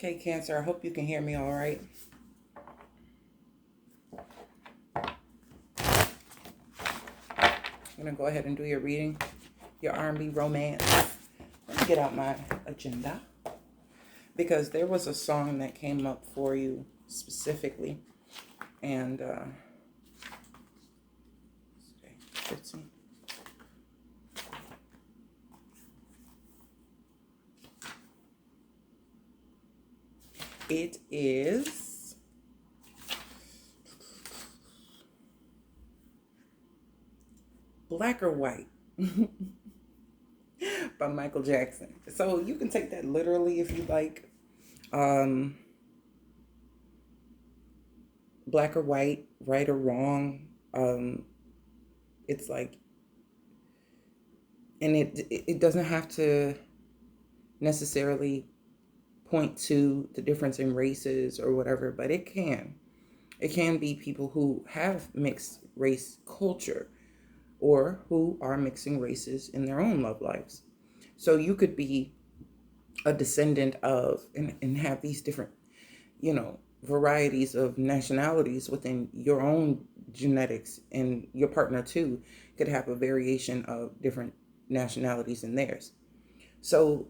Okay, Cancer, I hope you can hear me all right. I'm going to go ahead and do your reading, your R&B romance. Let me get out my agenda because there was a song that came up for you specifically. And, 15. It is Black or White by Michael Jackson. So you can take that literally if you like. Black or white, right or wrong. It's like, and it doesn't have to necessarily point to the difference in races or whatever, but it can be people who have mixed race culture or who are mixing races in their own love lives. So you could be a descendant of and have these different, varieties of nationalities within your own genetics, and your partner too could have a variation of different nationalities in theirs. So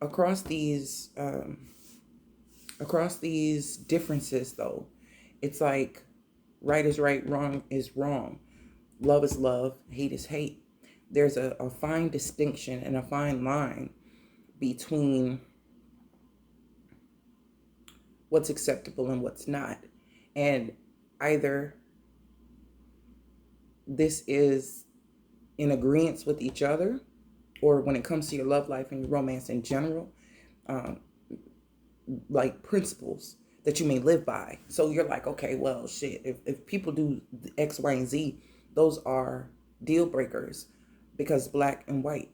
across these differences, though, it's like right is right, wrong is wrong, love is love, hate is hate. There's a fine distinction and a fine line between what's acceptable and what's not. And either this is in agreement with each other, or when it comes to your love life and your romance in general, like principles that you may live by. So you're like, okay, well, shit, if people do X, Y, and Z, those are deal breakers, because black and white,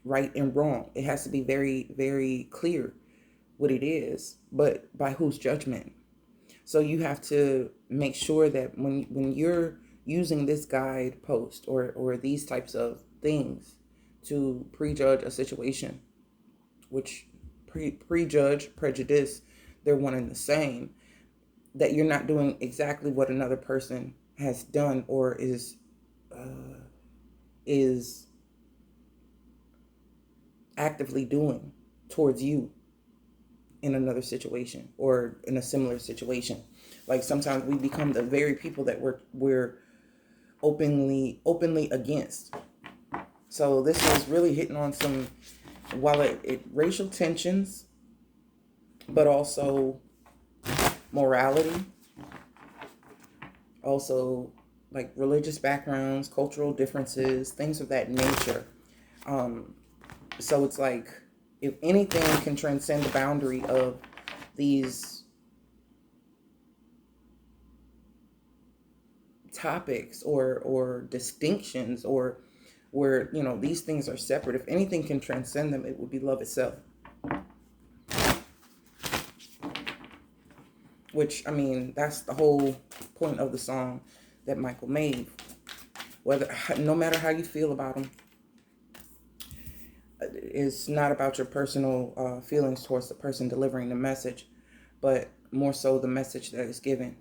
right and wrong, it has to be very, very clear what it is, but by whose judgment? So you have to make sure that when you're using this guide post or these types of things to prejudge a situation, which prejudge, prejudice, they're one and the same, that you're not doing exactly what another person has done or is actively doing towards you in another situation or in a similar situation. Like sometimes we become the very people that we're openly against. So this was really hitting on some, while it racial tensions, but also morality, also like religious backgrounds, cultural differences, things of that nature. So it's like, if anything can transcend the boundary of these topics or distinctions, or where, these things are separate, if anything can transcend them, it would be love itself. Which, I mean, that's the whole point of the song that Michael made. No matter how you feel about him, it's not about your personal feelings towards the person delivering the message, but more so the message that is given.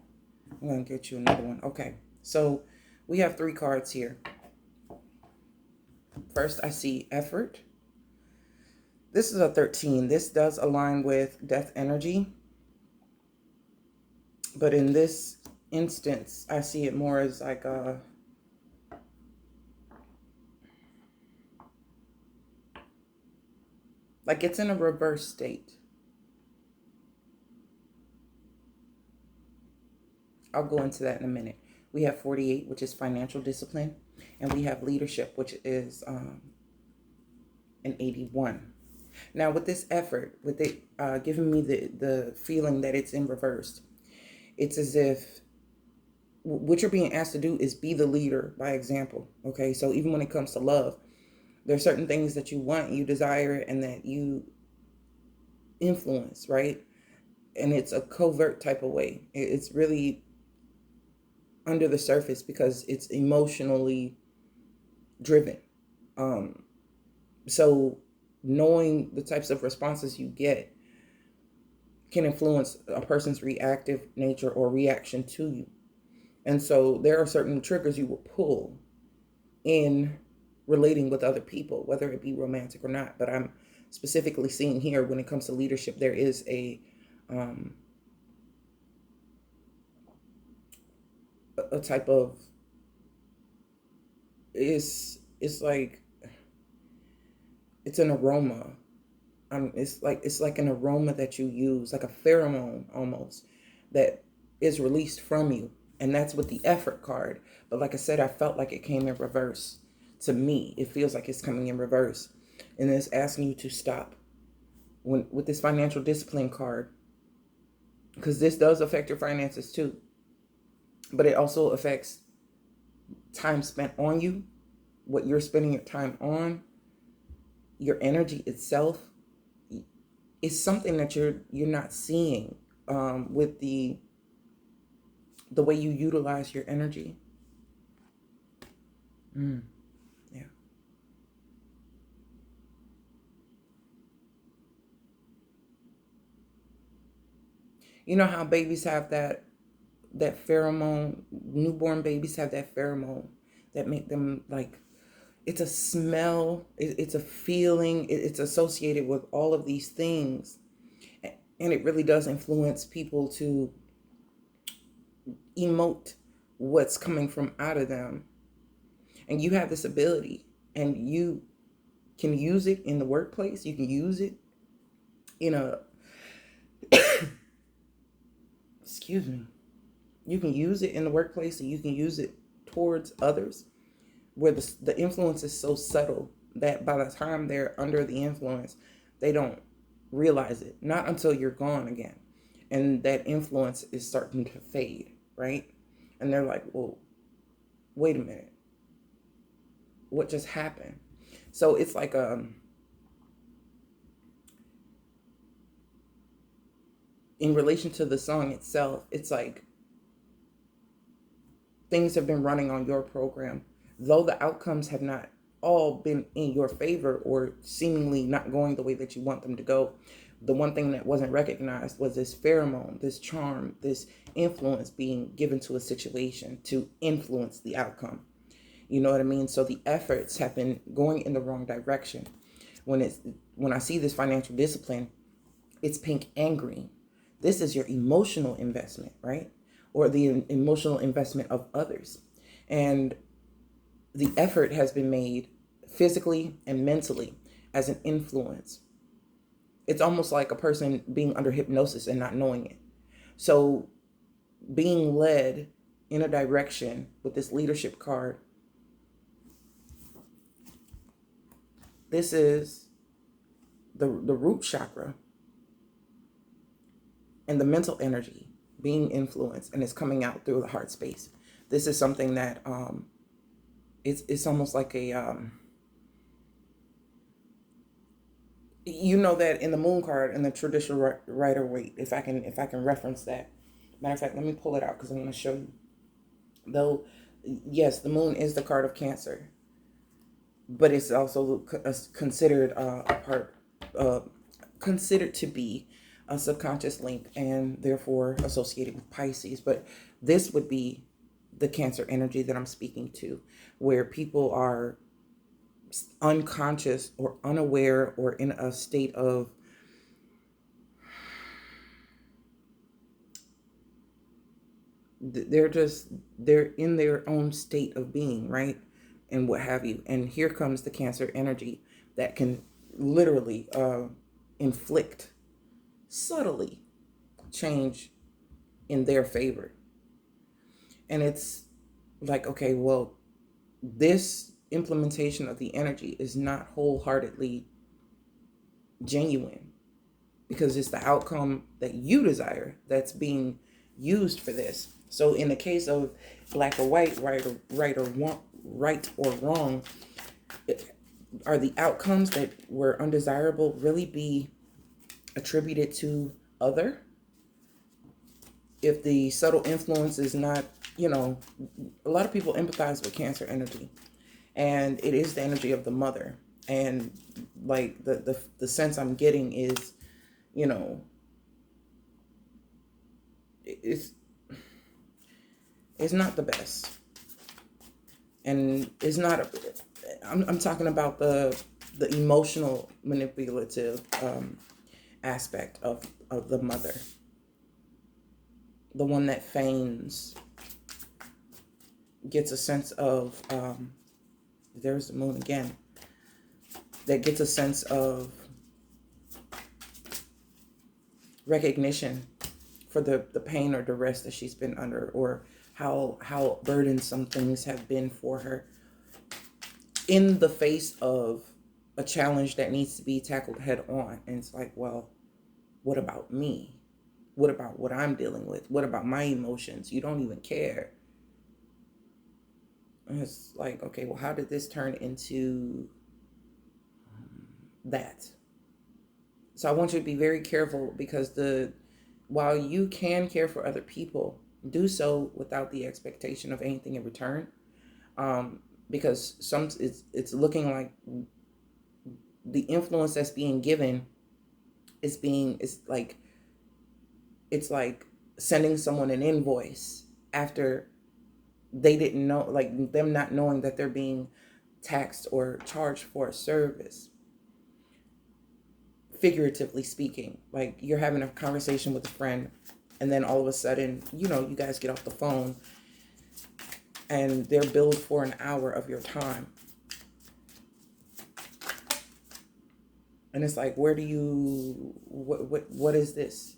I'm going to get you another one. Okay, so we have 3 cards here. First, I see effort. This is a 13. This does align with death energy. But in this instance, I see it more as like it's in a reverse state. I'll go into that in a minute. We have 48, which is financial discipline, and we have leadership, which is an 81. Now, with this effort, with it giving me the feeling that it's in reverse, it's as if what you're being asked to do is be the leader by example. Okay, so even when it comes to love, there's certain things that you want, you desire, and that you influence, right? And it's a covert type of way. It's really under the surface because it's emotionally driven. So knowing the types of responses you get can influence a person's reactive nature or reaction to you. And so there are certain triggers you will pull in relating with other people, whether it be romantic or not. But I'm specifically seeing here, when it comes to leadership, there is um, a type of, it's like, it's an aroma. It's like an aroma that you use, like a pheromone almost, that is released from you, and that's with the effort card. But like I said, I felt like it came in reverse. To me, it feels like it's coming in reverse, and it's asking you to stop. When with this financial discipline card, because this does affect your finances too, but it also affects time spent on you, what you're spending your time on, your energy itself. It's something that you're not seeing with the way you utilize your energy. Yeah. You know how babies have that pheromone, newborn babies have that pheromone that make them like, it's a smell, it's a feeling, it's associated with all of these things. And it really does influence people to emote what's coming from out of them. And you have this ability, and you can use it in the workplace. You can use it in a, excuse me, you can use it in the workplace, and you can use it towards others, where the influence is so subtle that by the time they're under the influence, they don't realize it. Not until you're gone again. And that influence is starting to fade, right? And they're like, well, wait a minute. What just happened? So it's like, in relation to the song itself, it's like things have been running on your program, though the outcomes have not all been in your favor or seemingly not going the way that you want them to go. The one thing that wasn't recognized was this pheromone, this charm, this influence being given to a situation to influence the outcome. You know what I mean? So the efforts have been going in the wrong direction. When I see this financial discipline, it's pink and green. This is your emotional investment, right? Or the emotional investment of others. And the effort has been made physically and mentally as an influence. It's almost like a person being under hypnosis and not knowing it. So being led in a direction with this leadership card, this is the root chakra and the mental energy being influenced, and it's coming out through the heart space. This is something that it's almost like a you know that in the moon card and the traditional Rider Waite, if I can reference that. Matter of fact, let me pull it out because I want to show you. Though, yes, the moon is the card of Cancer, but it's also considered a part, considered to be a subconscious link, and therefore associated with Pisces. But this would be the Cancer energy that I'm speaking to, where people are unconscious or unaware or in a state of they're in their own state of being, right? And what have you. And here comes the Cancer energy that can literally inflict subtly change in their favor. And it's like, okay, well, this implementation of the energy is not wholeheartedly genuine, because it's the outcome that you desire that's being used for this. So in the case of black or white, right or wrong, are the outcomes that were undesirable really be attributed to other? If the subtle influence is not, a lot of people empathize with Cancer energy, and it is the energy of the mother. And like the sense I'm getting is, you know, it's not the best, and it's not a. I'm talking about the emotional manipulative aspect of the mother, the one that feigns, gets a sense of there's the moon again, that gets a sense of recognition for the pain or duress that she's been under, or how burdensome things have been for her in the face of a challenge that needs to be tackled head on. And it's like, well, what about me? What about what I'm dealing with? What about my emotions? You don't even care. And it's like, okay, well, how did this turn into that? So I want you to be very careful, because while you can care for other people, do so without the expectation of anything in return. Because it's looking like the influence that's being given it's like sending someone an invoice after they didn't know, like them not knowing that they're being taxed or charged for a service. Figuratively speaking, like you're having a conversation with a friend, and then all of a sudden, you guys get off the phone and they're billed for an hour of your time. And it's like, where do you, what is this?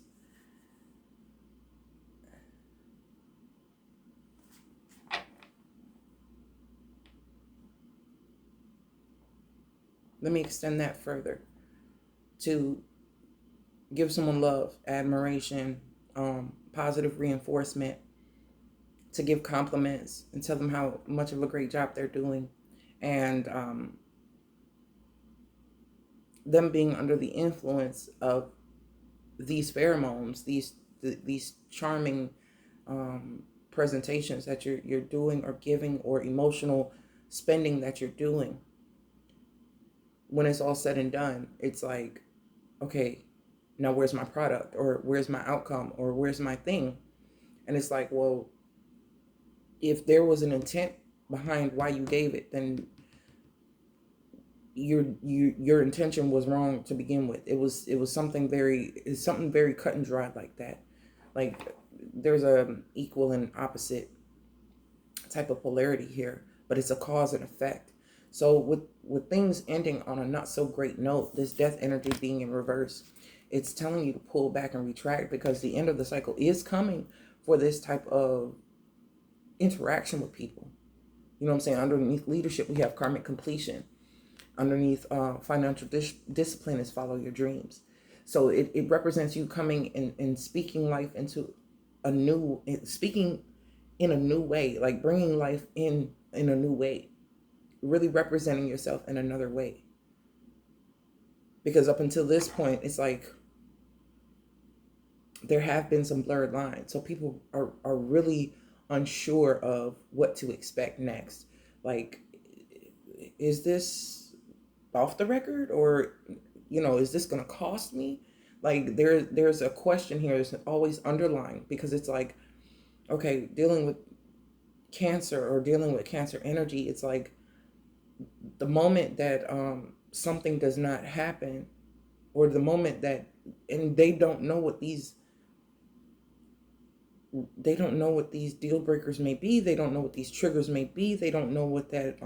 Let me extend that further to give someone love, admiration, positive reinforcement, to give compliments and tell them how much of a great job they're doing. And them being under the influence of these pheromones, these charming presentations that you're doing or giving, or emotional spending that you're doing. When it's all said and done, it's like, okay, now where's my product, or where's my outcome, or where's my thing? And it's like, well, if there was an intent behind why you gave it, then your intention was wrong to begin with. It's something very cut and dried like that. Like there's a equal and opposite type of polarity here, but it's a cause and effect. So with things ending on a not so great note, this death energy being in reverse, it's telling you to pull back and retract, because the end of the cycle is coming for this type of interaction with people. You know what I'm saying? Underneath leadership, we have karmic completion. Underneath financial discipline is follow your dreams. So it represents you coming and speaking life into speaking in a new way, like bringing life in a new way, really representing yourself in another way. Because up until this point, it's like there have been some blurred lines. So people are really unsure of what to expect next. Like, is this off the record, or is this going to cost me? Like there's a question here that's always underlying, because it's like, okay, dealing with cancer or dealing with cancer energy, it's like the moment that something does not happen, or the moment that, and they don't know what these deal breakers may be. They don't know what these triggers may be. They don't know what that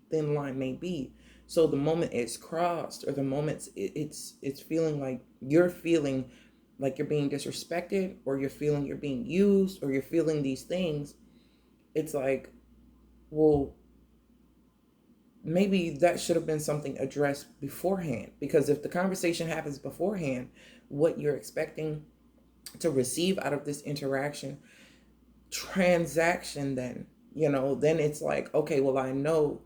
thin line may be. So the moment it's crossed, or the moment it's feeling like you're being disrespected, or you're feeling you're being used, or you're feeling these things, it's like, well, maybe that should have been something addressed beforehand. Because if the conversation happens beforehand, what you're expecting to receive out of this transaction, then then it's like, okay, well, I know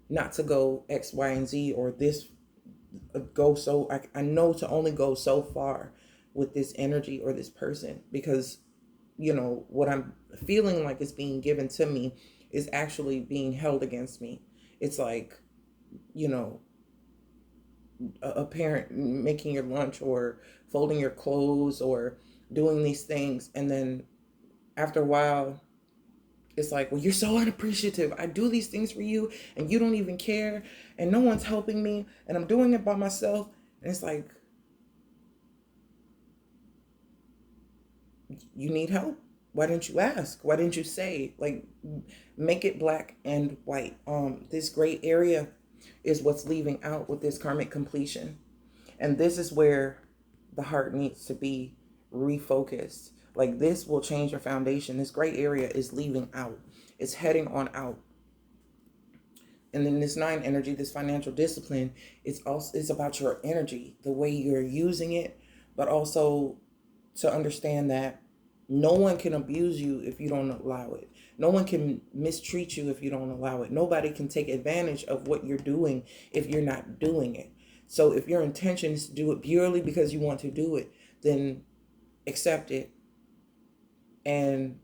not to go X, Y, and Z, or this go so I know to only go so far with this energy or this person, because what I'm feeling like is being given to me is actually being held against me. It's like, a parent making your lunch, or folding your clothes, or doing these things, and then After a while, it's like, well, you're so unappreciative. I do these things for you and you don't even care, and no one's helping me, and I'm doing it by myself. And it's like, you need help. Why didn't you ask? Why didn't you say? Like, make it black and white. This gray area is what's leaving out with this karmic completion. And this is where the heart needs to be refocused. Like, this will change your foundation. This gray area is leaving out. It's heading on out. And then this nine energy, this financial discipline, it's about your energy, the way you're using it, but also to understand that no one can abuse you if you don't allow it. No one can mistreat you if you don't allow it. Nobody can take advantage of what you're doing if you're not doing it. So if your intention is to do it purely because you want to do it, then accept it and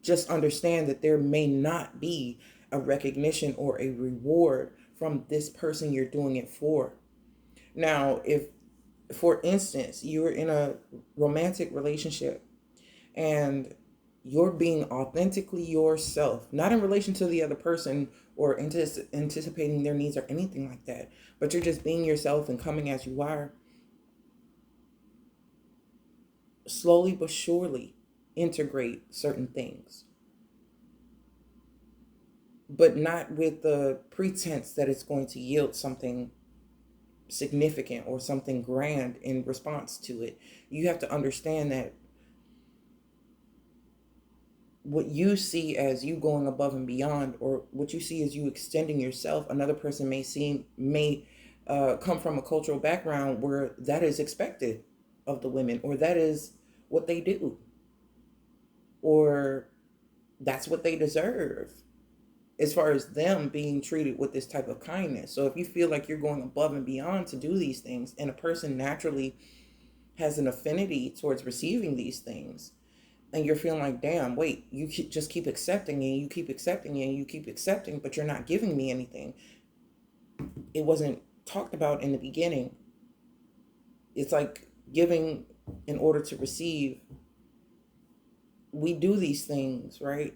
just understand that there may not be a recognition or a reward from this person you're doing it for. Now, if, for instance, you're in a romantic relationship and you're being authentically yourself, not in relation to the other person or anticipating their needs or anything like that, but you're just being yourself and coming as you are, slowly but surely integrate certain things, but not with the pretense that it's going to yield something significant or something grand in response to it. You have to understand that what you see as you going above and beyond, or what you see as you extending yourself, another person may come from a cultural background where that is expected of the women, or that is what they do, or that's what they deserve as far as them being treated with this type of kindness. So if you feel like you're going above and beyond to do these things, and a person naturally has an affinity towards receiving these things, and you're feeling like, damn, wait, just keep accepting, and you keep accepting, and you keep accepting, but you're not giving me anything. It wasn't talked about in the beginning. It's like giving in order to receive. We do these things, right?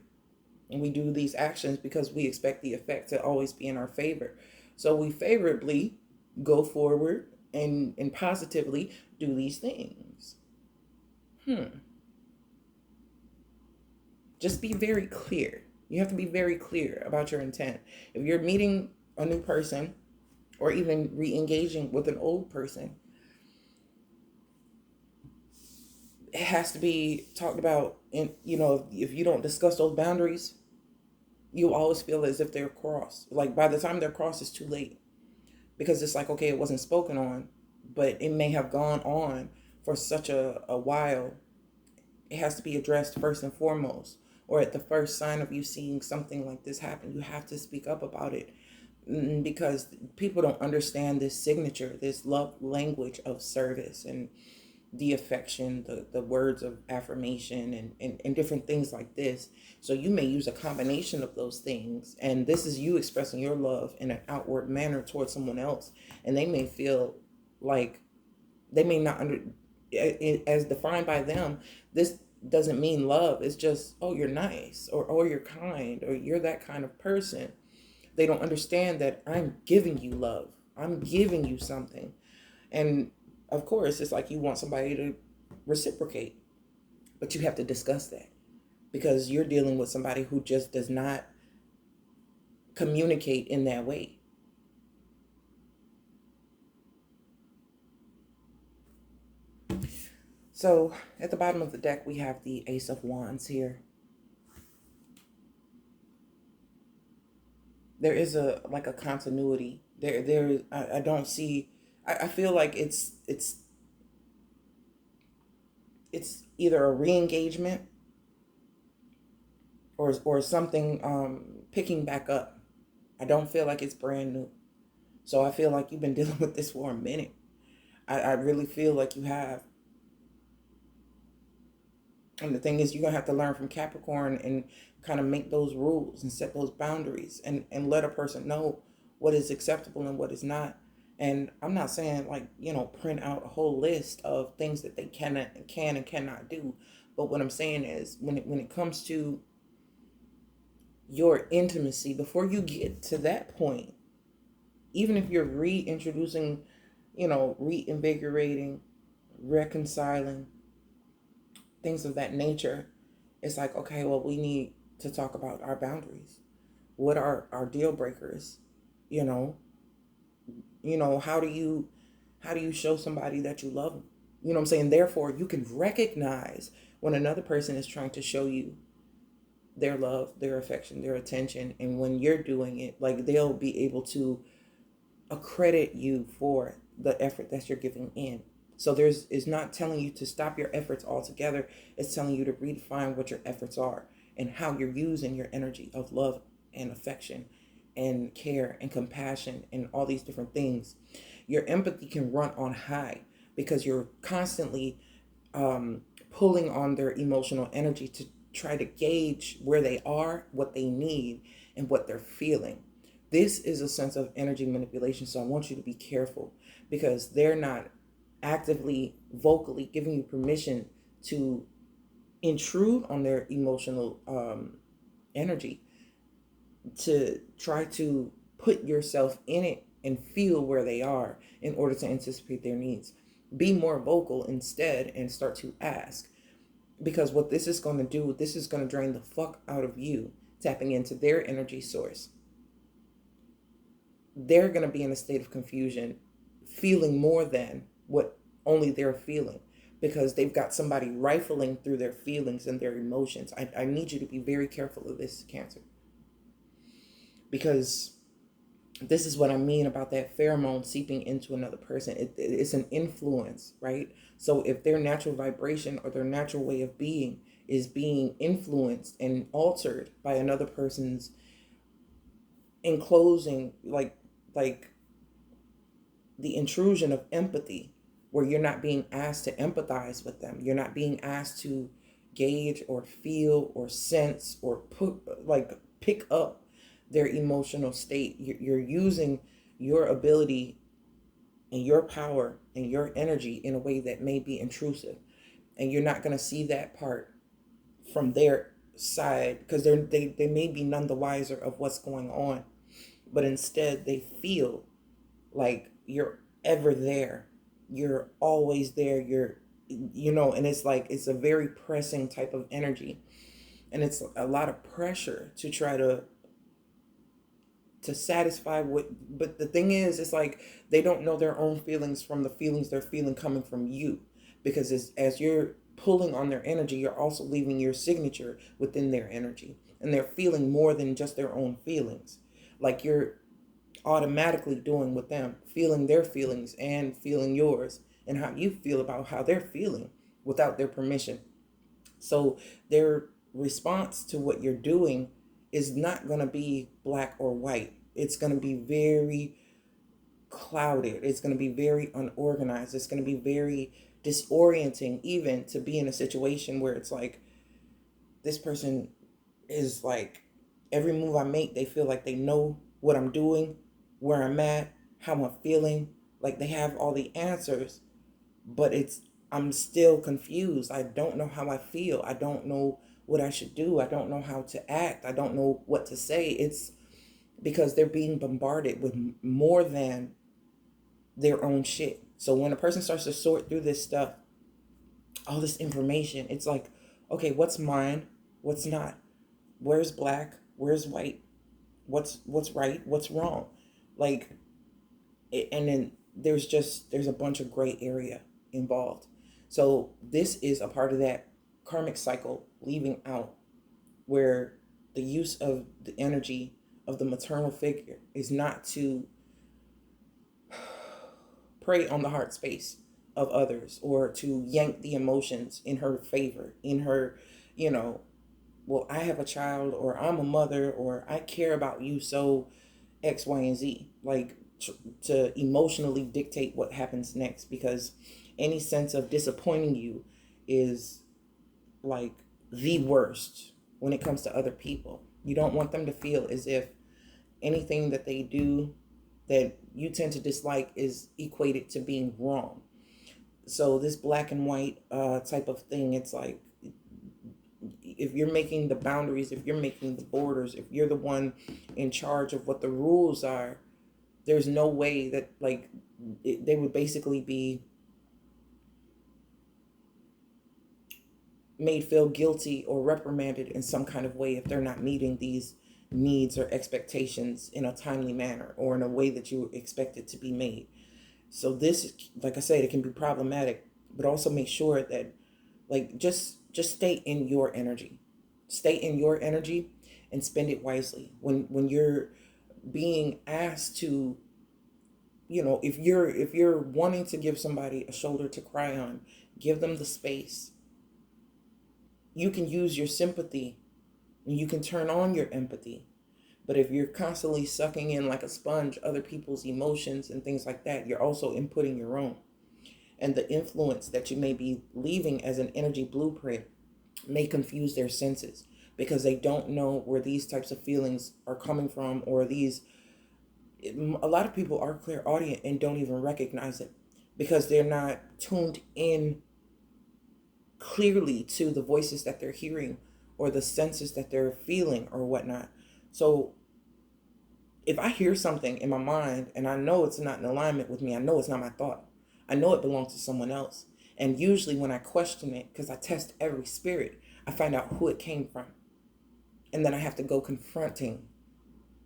And we do these actions because we expect the effect to always be in our favor. So we favorably go forward and positively do these things. Just be very clear. You have to be very clear about your intent. If you're meeting a new person or even re-engaging with an old person, it has to be talked about. And if you don't discuss those boundaries, you always feel as if they're crossed. Like, by the time they're crossed, it's too late, because it's like, okay, it wasn't spoken on, but it may have gone on for such a while. It has to be addressed first and foremost, or at the first sign of you seeing something like this happen, you have to speak up about it, because people don't understand this signature, this love language of service, and the affection, the words of affirmation, and different things like this. So you may use a combination of those things, and this is you expressing your love in an outward manner towards someone else, and they may feel like they may not as defined by them, this doesn't mean love. It's just, oh, you're nice, or oh, you're kind, or you're that kind of person. They don't understand that I'm giving you love. I'm giving you something. And of course, it's like you want somebody to reciprocate, but you have to discuss that, because you're dealing with somebody who just does not communicate in that way. So at the bottom of the deck, we have the Ace of Wands here. There is a continuity. I don't see, I feel like it's either a re-engagement or something picking back up. I don't feel like it's brand new. So I feel like you've been dealing with this for a minute. I really feel like you have. And the thing is, you're going to have to learn from Capricorn and kind of make those rules and set those boundaries, and let a person know what is acceptable and what is not. And I'm not saying like, print out a whole list of things that they can and cannot do. But what I'm saying is when it comes to your intimacy, before you get to that point, even if you're reintroducing, reinvigorating, reconciling, things of that nature, it's like, okay, well, we need to talk about our boundaries. What are our deal breakers? You know, how do you show somebody that you love them? You know what I'm saying? Therefore, you can recognize when another person is trying to show you their love, their affection, their attention, and when you're doing it, like they'll be able to accredit you for the effort that you're giving in. So it's not telling you to stop your efforts altogether. It's telling you to redefine what your efforts are and how you're using your energy of love and affection and care and compassion and all these different things. Your empathy can run on high because you're constantly pulling on their emotional energy to try to gauge where they are, what they need, and what they're feeling. This is a sense of energy manipulation, so I want you to be careful because they're not actively, vocally giving you permission to intrude on their emotional energy, to try to put yourself in it and feel where they are in order to anticipate their needs. Be more vocal instead and start to ask. Because what this is going to do, this is going to drain the fuck out of you, tapping into their energy source. They're going to be in a state of confusion, feeling more than what only they're feeling because they've got somebody rifling through their feelings and their emotions. I need you to be very careful of this, Cancer, because this is what I mean about that pheromone seeping into another person. It's an influence, right? So if their natural vibration or their natural way of being is being influenced and altered by another person's enclosing, like the intrusion of empathy, where you're not being asked to empathize with them, you're not being asked to gauge or feel or sense or pick up their emotional state. You're using your ability and your power and your energy in a way that may be intrusive, and you're not going to see that part from their side because they may be none the wiser of what's going on, but instead they feel like you're ever there, you're always there, and it's like it's a very pressing type of energy, and it's a lot of pressure to try to satisfy what. But the thing is, it's like they don't know their own feelings from the feelings they're feeling coming from you, because as you're pulling on their energy, you're also leaving your signature within their energy, and they're feeling more than just their own feelings, like you're automatically doing with them, feeling their feelings and feeling yours, and how you feel about how they're feeling without their permission. So their response to what you're doing is not going to be black or white. It's going to be very clouded. It's going to be very unorganized. It's going to be very disorienting, even to be in a situation where it's like this person is like, every move I make, they feel like they know what I'm doing, where I'm at, how I'm feeling. Like they have all the answers, but I'm still confused. I don't know how I feel. I don't know what I should do. I don't know how to act. I don't know what to say. It's because they're being bombarded with more than their own shit. So when a person starts to sort through this stuff, all this information, it's like, okay, what's mine? What's not? Where's black? Where's white? What's right? What's wrong? Like, and then there's a bunch of gray area involved. So this is a part of that karmic cycle leaving out, where the use of the energy of the maternal figure is not to prey on the heart space of others or to yank the emotions in her favor, in her, you know, well, I have a child, or I'm a mother, or I care about you, so X, Y, and Z. Like to emotionally dictate what happens next, because any sense of disappointing you is like the worst when it comes to other people. You don't want them to feel as if anything that they do that you tend to dislike is equated to being wrong. So this black and white type of thing, it's like, if you're making the boundaries, if you're making the borders, if you're the one in charge of what the rules are, there's no way that, like, they would basically be made feel guilty or reprimanded in some kind of way if they're not meeting these needs or expectations in a timely manner or in a way that you expect it to be made. So this, like I said, it can be problematic, but also make sure that, like, just stay in your energy. Stay in your energy and spend it wisely. When you're being asked to, if you're wanting to give somebody a shoulder to cry on, give them the space. You can use your sympathy and you can turn on your empathy. But if you're constantly sucking in like a sponge other people's emotions and things like that, you're also inputting your own. And the influence that you may be leaving as an energy blueprint may confuse their senses because they don't know where these types of feelings are coming from, or a lot of people are clairaudient and don't even recognize it because they're not tuned in clearly to the voices that they're hearing or the senses that they're feeling or whatnot. So if I hear something in my mind and I know it's not in alignment with me, I know it's not my thought. I know it belongs to someone else. And usually when I question it, because I test every spirit, I find out who it came from. And then I have to go confronting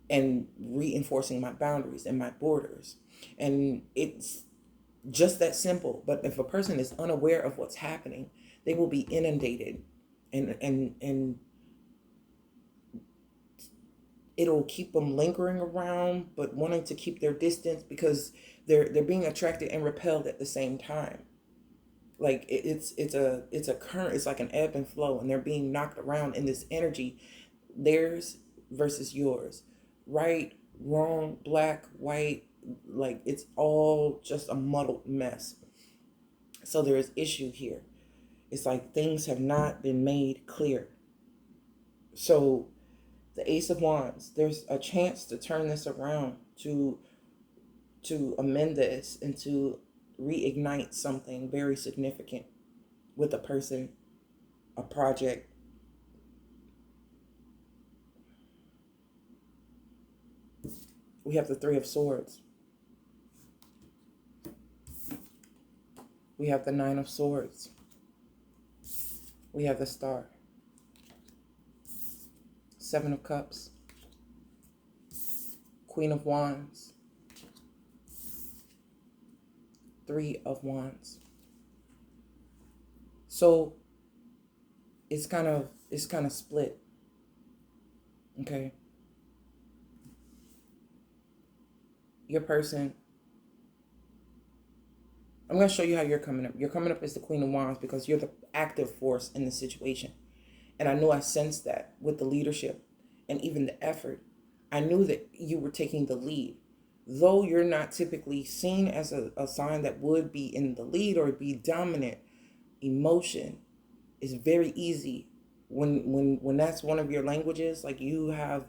and reinforcing my boundaries and my borders. And it's just that simple. But if a person is unaware of what's happening, they will be inundated, and it'll keep them lingering around but wanting to keep their distance because they're being attracted and repelled at the same time. Like it's a current, it's like an ebb and flow, and they're being knocked around in this energy, theirs versus yours, right, wrong, black, white, like it's all just a muddled mess. So there is issue here. It's like things have not been made clear. So the Ace of Wands, there's a chance to turn this around, to amend this and to reignite something very significant with a person, a project. We have the Three of Swords. We have the Nine of Swords. We have the Star. Seven of Cups. Queen of Wands. Three of Wands. So it's kind of split. Okay. Your person, I'm going to show you how you're coming up. You're coming up as the Queen of Wands because you're the active force in the situation. And I know I sensed that with the leadership and even the effort. I knew that you were taking the lead. Though you're not typically seen as a sign that would be in the lead or be dominant, emotion is very easy when that's one of your languages. Like you have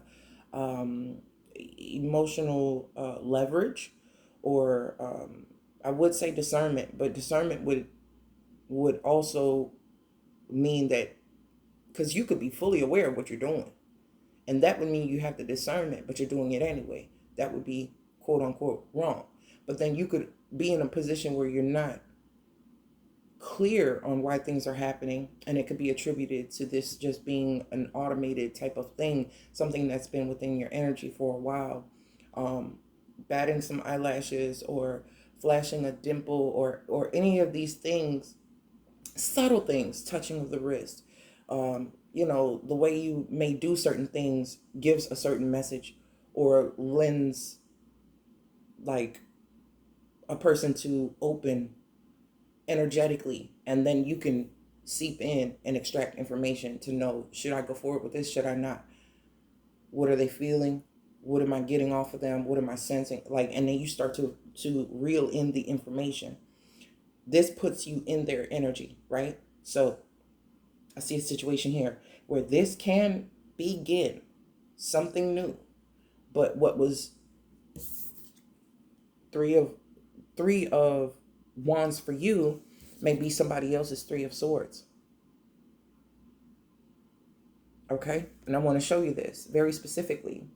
emotional leverage, or I would say discernment, but discernment would also mean that, because you could be fully aware of what you're doing, and that would mean you have the discernment, but you're doing it anyway. That would be quote unquote wrong. But then you could be in a position where you're not clear on why things are happening, and it could be attributed to this just being an automated type of thing, something that's been within your energy for a while. Batting some eyelashes or flashing a dimple, or any of these things, subtle things, touching of the wrist, the way you may do certain things gives a certain message or lends like a person to open energetically, and then you can seep in and extract information to know, should I go forward with this, should I not, what are they feeling, what am I getting off of them, what am I sensing, like, and then you start to reel in the information. This puts you in their energy, right? So I see a situation here where this can begin something new, but what was Three of three of wands for you may be somebody else's three of swords. Okay? And I want to show you this very specifically.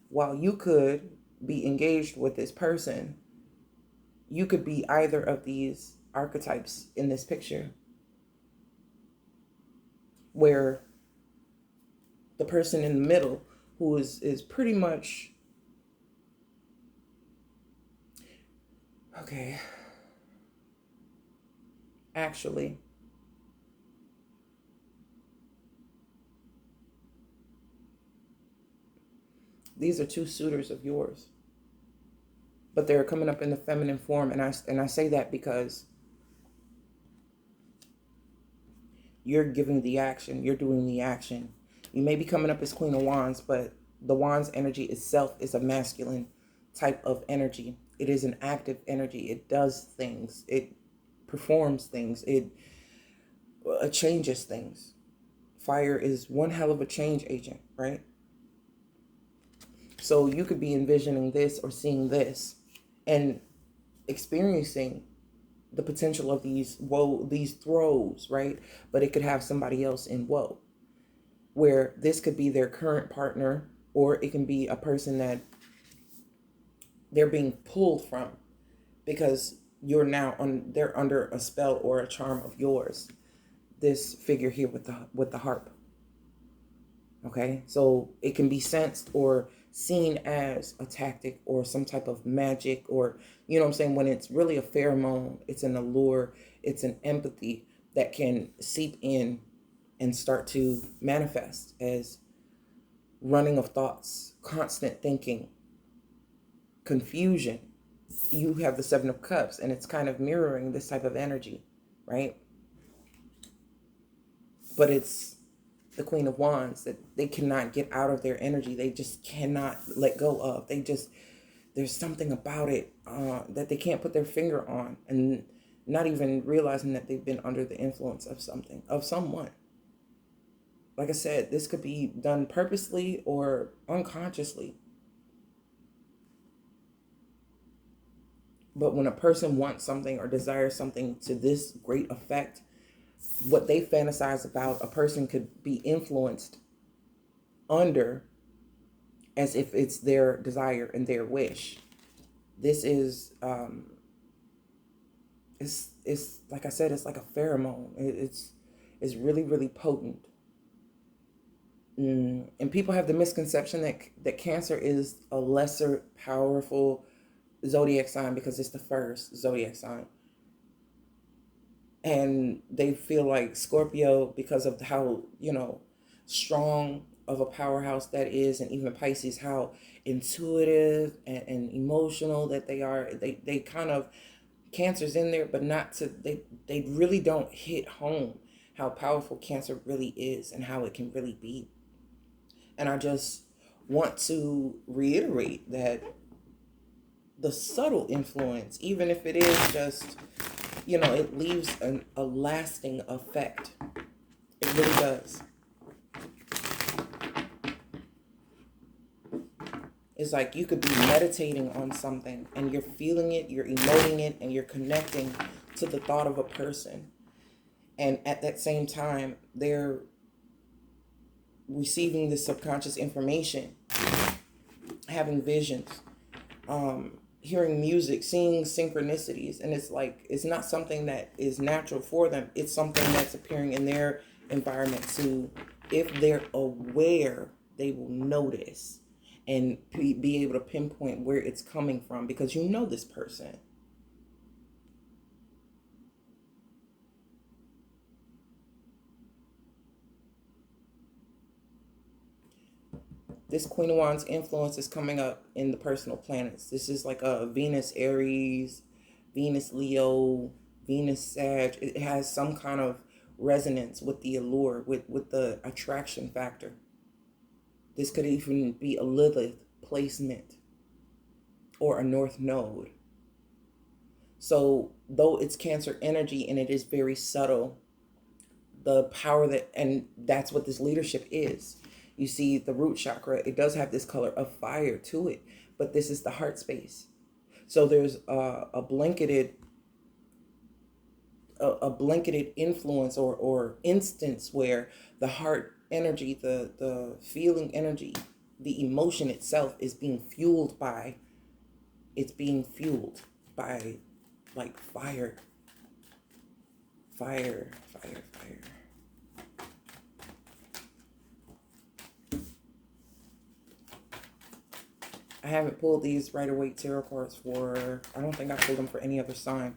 While you could be engaged with this person, you could be either of these archetypes in this picture, where the person in the middle, who is pretty much, okay, actually, these are two suitors of yours, but they're coming up in the feminine form, and I say that because you're giving the action, you're doing the action. You may be coming up as Queen of Wands, but the Wands energy itself is a masculine type of energy. It is an active energy. It does things. It performs things. It changes things. Fire is one hell of a change agent, right? So you could be envisioning this or seeing this and experiencing the potential of these throws, right? But it could have somebody else in woe, where this could be their current partner, or it can be a person that they're being pulled from because they're under a spell or a charm of yours. This figure here with the harp. Okay, so it can be sensed or seen as a tactic or some type of magic, or you know what I'm saying, when it's really a pheromone, it's an allure, it's an empathy that can seep in and start to manifest as running of thoughts, constant thinking, confusion. You have the Seven of Cups, and it's kind of mirroring this type of energy, right? But it's the Queen of Wands that they cannot get out of their energy. They just cannot let go of. There's something about it that they can't put their finger on, and not even realizing that they've been under the influence of something, of someone. Like I said, this could be done purposely or unconsciously. But when a person wants something or desires something to this great effect, what they fantasize about, a person could be influenced under as if it's their desire and their wish. This is, it's like I said, it's like a pheromone. It's really, really potent. And people have the misconception that Cancer is a lesser powerful zodiac sign because it's the first zodiac sign. And they feel like Scorpio, because of how, strong of a powerhouse that is, and even Pisces, how intuitive and emotional that they are. They kind of, Cancer's in there, but not to, they really don't hit home how powerful Cancer really is and how it can really be. And I just want to reiterate that the subtle influence, even if it is just, it leaves a lasting effect. It really does. It's like you could be meditating on something and you're feeling it, you're emoting it, and you're connecting to the thought of a person. And at that same time, they're receiving the subconscious information, having visions, hearing music, seeing synchronicities. And it's like, it's not something that is natural for them. It's something that's appearing in their environment too. If they're aware, they will notice and be able to pinpoint where it's coming from, because you know this person. This Queen of Wands influence is coming up in the personal planets. This is like a Venus Aries, Venus Leo, Venus Sag. It has some kind of resonance with the allure, with the attraction factor. This could even be a Lilith placement or a North Node. So though it's Cancer energy and it is very subtle, the power and that's what this leadership is. You see the root chakra, it does have this color of fire to it, but this is the heart space. So there's a blanketed influence or instance where the heart energy, the feeling energy, the emotion itself is being fueled by, it's being fueled by like fire, fire, fire, fire. I haven't pulled these Rider Waite tarot cards for, I don't think I pulled them for any other sign.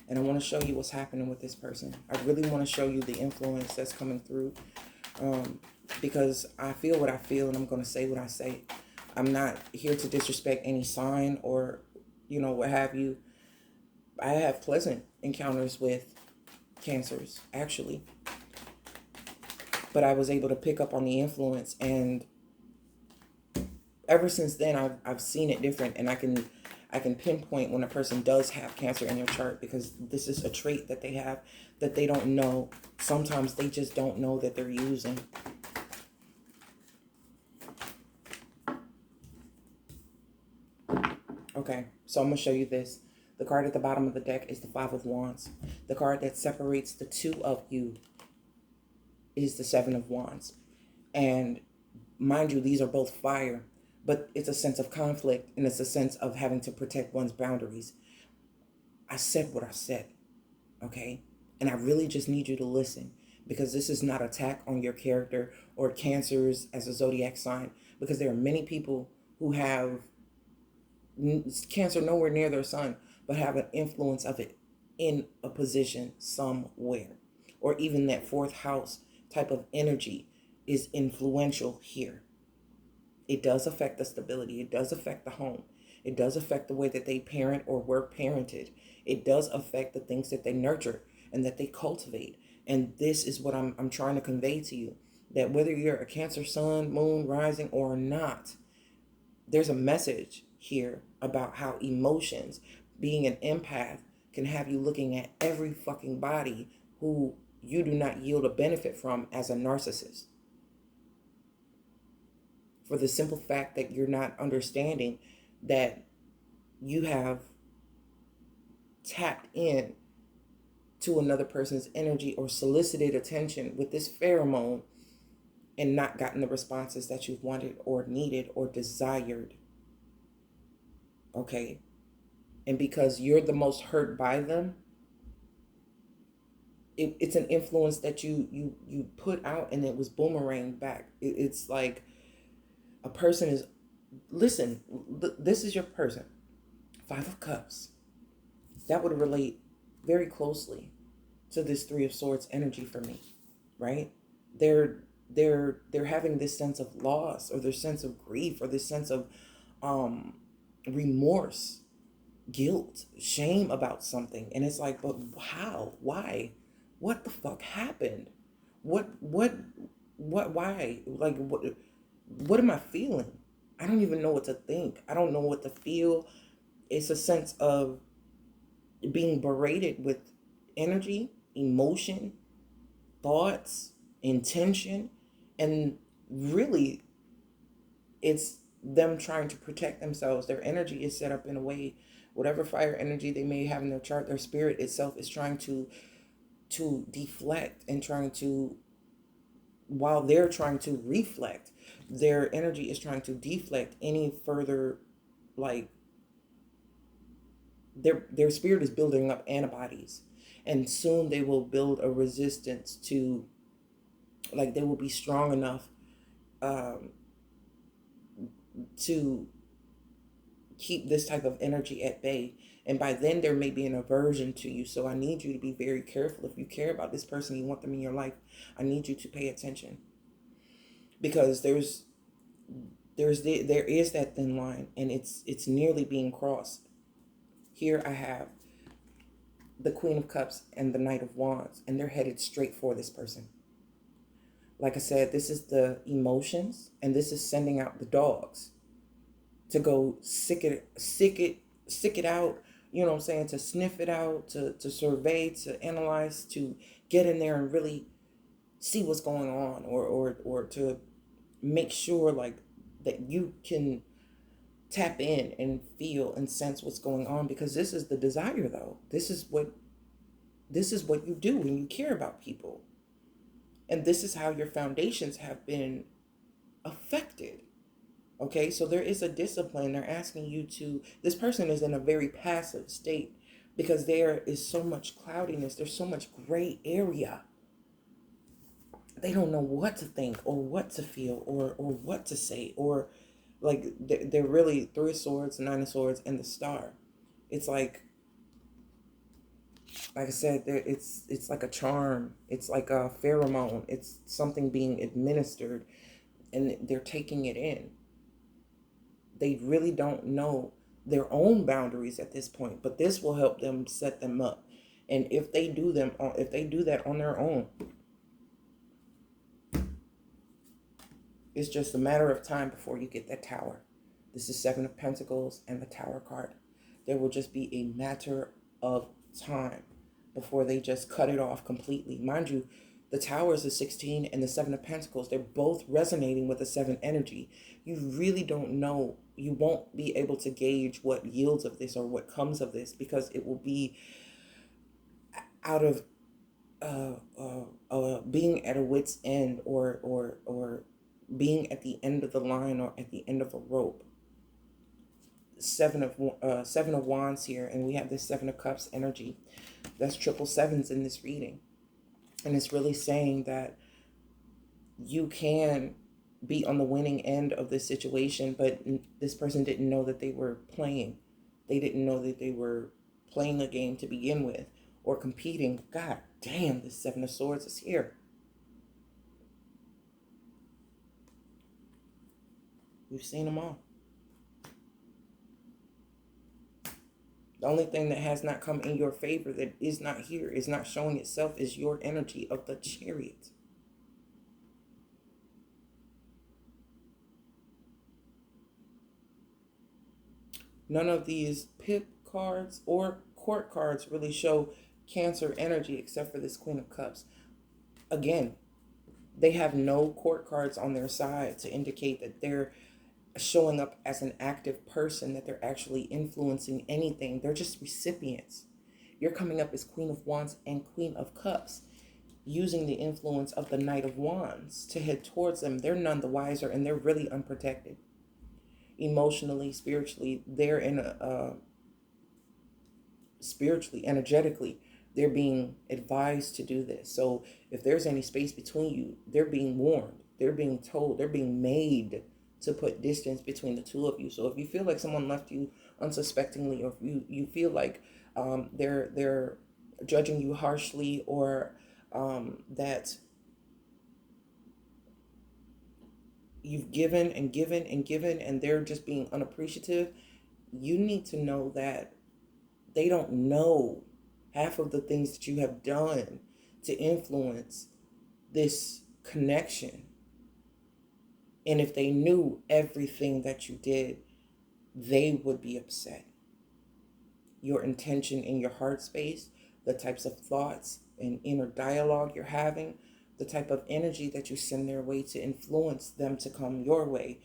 And I want to show you what's happening with this person. I really want to show you the influence that's coming through. Because I feel what I feel and I'm going to say what I say. I'm not here to disrespect any sign or, what have you. I have pleasant encounters with cancers, actually. But I was able to pick up on the influence, and ever since then I've seen it different, and I can pinpoint when a person does have cancer in their chart, because this is a trait that they have that they don't know. Sometimes they just don't know that they're using. Okay, so I'm going to show you this. The card at the bottom of the deck is the Five of Wands. The card that separates the two of you is the Seven of Wands. And mind you, these are both fire, but it's a sense of conflict, and it's a sense of having to protect one's boundaries. I said what I said, okay? And I really just need you to listen, because this is not an attack on your character or cancers as a zodiac sign, because there are many people who have cancer nowhere near their sun, but have an influence of it in a position somewhere. Or even that fourth house type of energy is influential here. It does affect the stability. It does affect the home. It does affect the way that they parent or were parented. It does affect the things that they nurture and that they cultivate. And this is what I'm trying to convey to you, that whether you're a Cancer sun, moon, rising or not, there's a message here about how emotions, being an empath, can have you looking at every fucking body who you do not yield a benefit from as a narcissist. For the simple fact that you're not understanding that you have tapped in to another person's energy or solicited attention with this pheromone and not gotten the responses that you've wanted or needed or desired. Okay? And because you're the most hurt by them, it's an influence that you put out, and it was boomeranged back. It's like a person is, listen, this is your person. Five of Cups. That would relate very closely to this Three of Swords energy for me, right? They're having this sense of loss, or this sense of grief, or this sense of remorse, guilt, shame about something. And it's like, but how? Why? What the fuck happened? What why? Like, what am I feeling? I don't even know what to think. I don't know what to feel. It's a sense of being berated with energy, emotion, thoughts, intention, and really it's them trying to protect themselves. Their energy is set up in a way, whatever fire energy they may have in their chart, their spirit itself is trying to deflect, and trying to, while they're trying to reflect, their energy is trying to deflect any further, like, their spirit is building up antibodies, and soon they will build a resistance to, like, they will be strong enough to keep this type of energy at bay. And by then there may be an aversion to you. So I need you to be very careful. If you care about this person, you want them in your life, I need you to pay attention, because there is that thin line, and it's nearly being crossed. Here I have the Queen of Cups and the Knight of Wands, and they're headed straight for this person. Like I said, this is the emotions, and this is sending out the dogs to go sick it out, you know what I'm saying, to sniff it out, to survey, to analyze, to get in there and really see what's going on, or to make sure, like, that you can tap in and feel and sense what's going on, because this is the desire though. This is what you do when you care about people. And this is how your foundations have been affected. Okay, so there is a discipline. They're asking you to, this person is in a very passive state because there is so much cloudiness, there's so much gray area. They don't know what to think or what to feel or what to say, or like they're really Three of Swords, Nine of Swords, and the Star. It's like I said, it's like a charm. It's like a pheromone. It's something being administered, and they're taking it in. They really don't know their own boundaries at this point, but this will help them set them up. And if they do that on their own, it's just a matter of time before you get that Tower. This is Seven of Pentacles and the Tower card. There will just be a matter of time before they just cut it off completely. Mind you, the Tower is a 16 and the Seven of Pentacles, they're both resonating with the 7 energy. You really don't know. You won't be able to gauge what yields of this or what comes of this, because it will be out of being at a wit's end, or being at the end of the line or at the end of a rope. Seven of Wands here, and we have this Seven of Cups energy. That's triple sevens in this reading, and it's really saying that you can be on the winning end of this situation, but this person didn't know that they were playing. They didn't know that they were playing a game to begin with, or competing. God damn, this Seven of Swords is here. We've seen them all. The only thing that has not come in your favor, that is not here, is not showing itself, is your energy of the Chariot. None of these pip cards or court cards really show Cancer energy except for this Queen of Cups. Again, they have no court cards on their side to indicate that they're showing up as an active person, that they're actually influencing anything. They're just recipients. You're coming up as Queen of Wands and Queen of Cups, using the influence of the Knight of Wands to head towards them. They're none the wiser, and they're really unprotected. Emotionally, spiritually, they're in spiritually, energetically, they're being advised to do this. So if there's any space between you, they're being warned, they're being told, they're being made to put distance between the two of you. So if you feel like someone left you unsuspectingly, or if you feel like they're judging you harshly, or that you've given and given and given and they're just being unappreciative, you need to know that they don't know half of the things that you have done to influence this connection. And if they knew everything that you did, they would be upset. Your intention in your heart space, the types of thoughts and inner dialogue you're having, the type of energy that you send their way to influence them to come your way,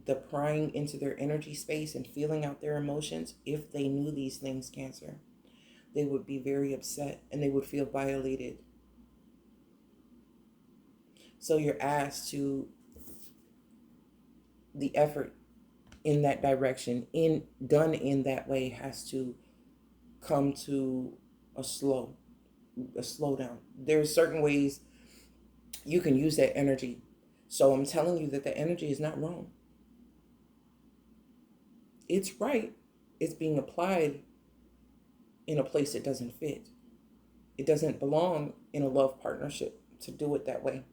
the prying into their energy space and feeling out their emotions. If they knew these things, Cancer, they would be very upset and they would feel violated. So you're asked to, the effort in that direction, done in that way, has to come to a slowdown. There's certain ways you can use that energy. So I'm telling you that the energy is not wrong. It's right. It's being applied in a place it doesn't fit. It doesn't belong in a love partnership to do it that way.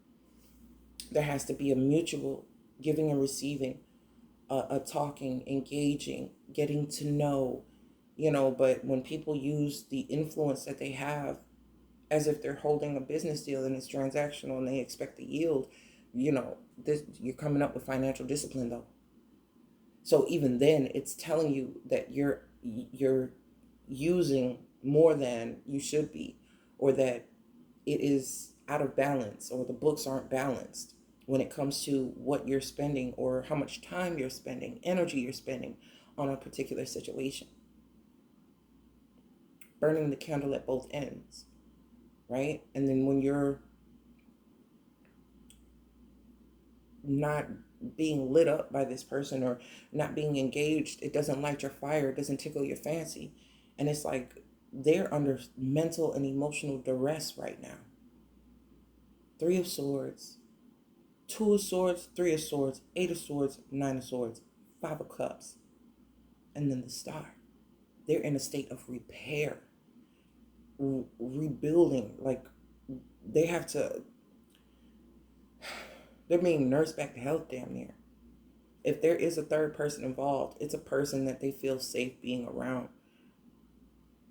There has to be a mutual giving and receiving, a talking, engaging, getting to know, but when people use the influence that they have as if they're holding a business deal and it's transactional and they expect the yield, you're coming up with financial discipline though. So even then, it's telling you that you're using more than you should be, or that it is out of balance, or the books aren't balanced when it comes to what you're spending, or how much time you're spending, energy you're spending on a particular situation. Burning the candle at both ends, right? And then when you're not being lit up by this person or not being engaged, it doesn't light your fire, it doesn't tickle your fancy. And it's like they're under mental and emotional duress right now. Three of Swords, Two of Swords, Three of Swords, Eight of Swords, Nine of Swords, Five of Cups, and then the Star. They're in a state of repair, rebuilding. Like they have to, they're being nursed back to health damn near. If there is a third person involved, it's a person that they feel safe being around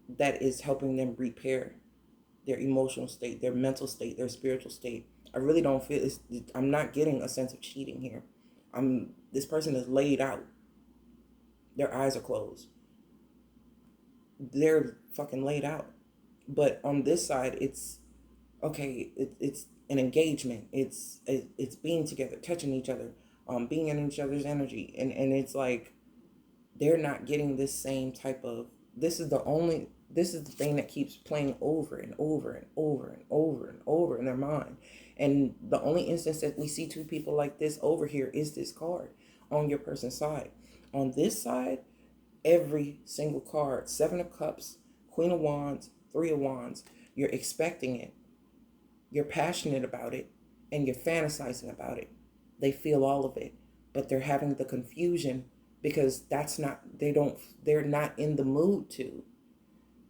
that is helping them repair their emotional state, their mental state, their spiritual state. I really don't feel it's, I'm not getting a sense of cheating here. This person is laid out. Their eyes are closed. They're fucking laid out. But on this side, it's okay. It's an engagement. It's being together, touching each other, being in each other's energy, and it's like they're not getting this same type of. This is the thing that keeps playing over and over and over and over and over in their mind. And the only instance that we see two people like this over here is this card on your person's side. On this side, every single card, Seven of Cups, Queen of Wands, Three of Wands, you're expecting it. You're passionate about it and you're fantasizing about it. They feel all of it, but they're having the confusion because they're not in the mood to,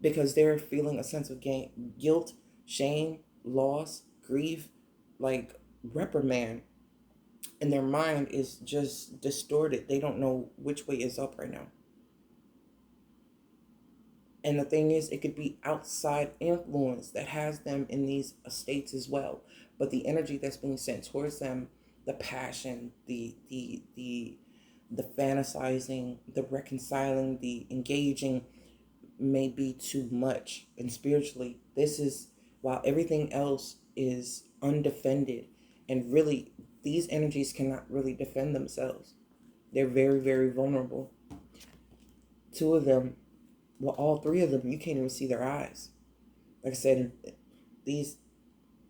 because they're feeling a sense of guilt, shame, loss, grief, like reprimand, and their mind is just distorted. They don't know which way is up right now. And the thing is, it could be outside influence that has them in these states as well. But the energy that's being sent towards them, the passion, the fantasizing, the reconciling, the engaging, may be too much. And spiritually, this is, while everything else is undefended, and really these energies cannot really defend themselves. They're very, very vulnerable. Two of them, well, all three of them, you can't even see their eyes. Like I said, these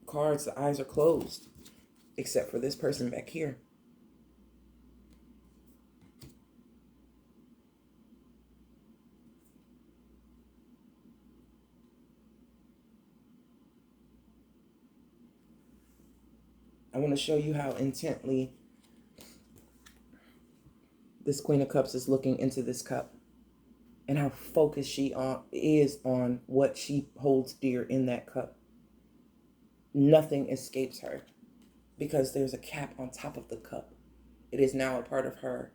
cards, the eyes are closed, except for this person back here. I want to show you how intently this Queen of Cups is looking into this cup, and how focused she is on what she holds dear in that cup. Nothing escapes her because there's a cap on top of the cup. It is now a part of her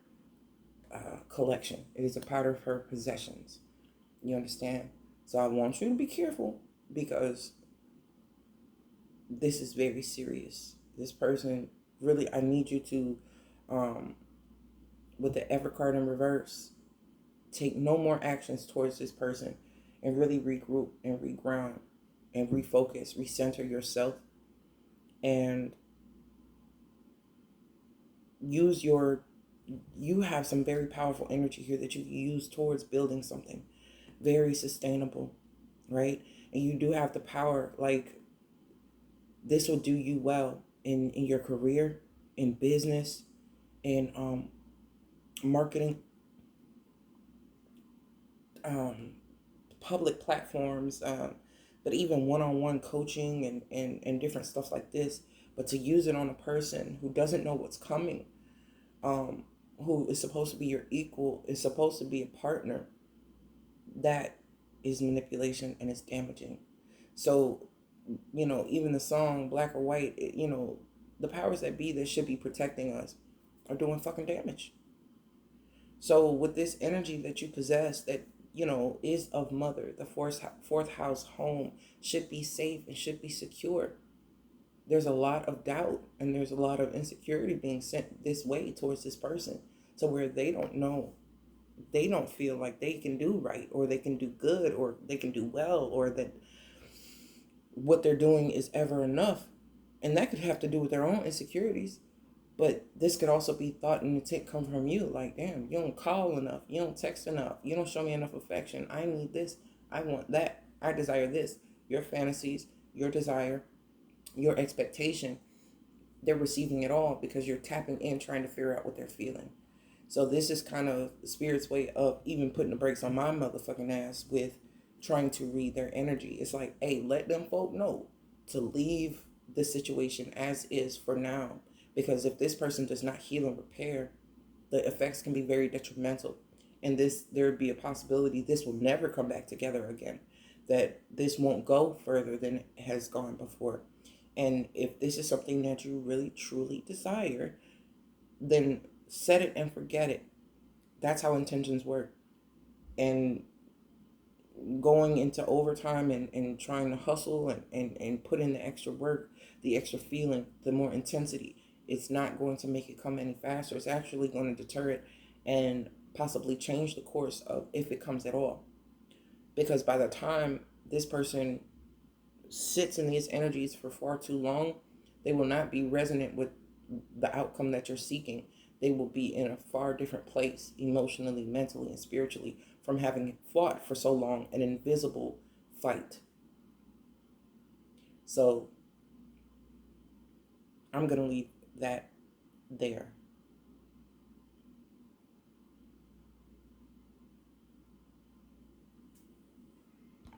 collection. It is a part of her possessions. You understand? So I want you to be careful because this is very serious. This person, really, I need you to, with the Ever card in reverse, take no more actions towards this person and really regroup and reground and refocus, recenter yourself, and you have some very powerful energy here that you can use towards building something very sustainable, right? And you do have the power, like this will do you well in your career, in business, in marketing, public platforms, but even one-on-one coaching and different stuff like this. But to use it on a person who doesn't know what's coming, who is supposed to be your equal, is supposed to be a partner, that is manipulation and it's damaging. So, even the song Black or White, the powers that be that should be protecting us are doing fucking damage. So with this energy that you possess that, is of mother, the fourth house home should be safe and should be secure. There's a lot of doubt and there's a lot of insecurity being sent this way towards this person. So where they don't know, they don't feel like they can do right or they can do good or they can do well or that what they're doing is ever enough. And that could have to do with their own insecurities. But this could also be thought and intent come from you. Like, damn, you don't call enough. You don't text enough. You don't show me enough affection. I need this. I want that. I desire this. Your fantasies, your desire, your expectation, they're receiving it all because you're tapping in trying to figure out what they're feeling. So this is kind of the spirit's way of even putting the brakes on my motherfucking ass with trying to read their energy. It's like, hey, let them folk know to leave the situation as is for now. Because if this person does not heal and repair, the effects can be very detrimental. And there would be a possibility this will never come back together again. That this won't go further than it has gone before. And if this is something that you really truly desire, then set it and forget it. That's how intentions work. And going into overtime and trying to hustle and put in the extra work, the extra feeling, the more intensity, it's not going to make it come any faster. It's actually going to deter it and possibly change the course of if it comes at all. Because by the time this person sits in these energies for far too long, they will not be resonant with the outcome that you're seeking. They will be in a far different place emotionally, mentally, and spiritually from having fought for so long an invisible fight. So I'm going to leave that there.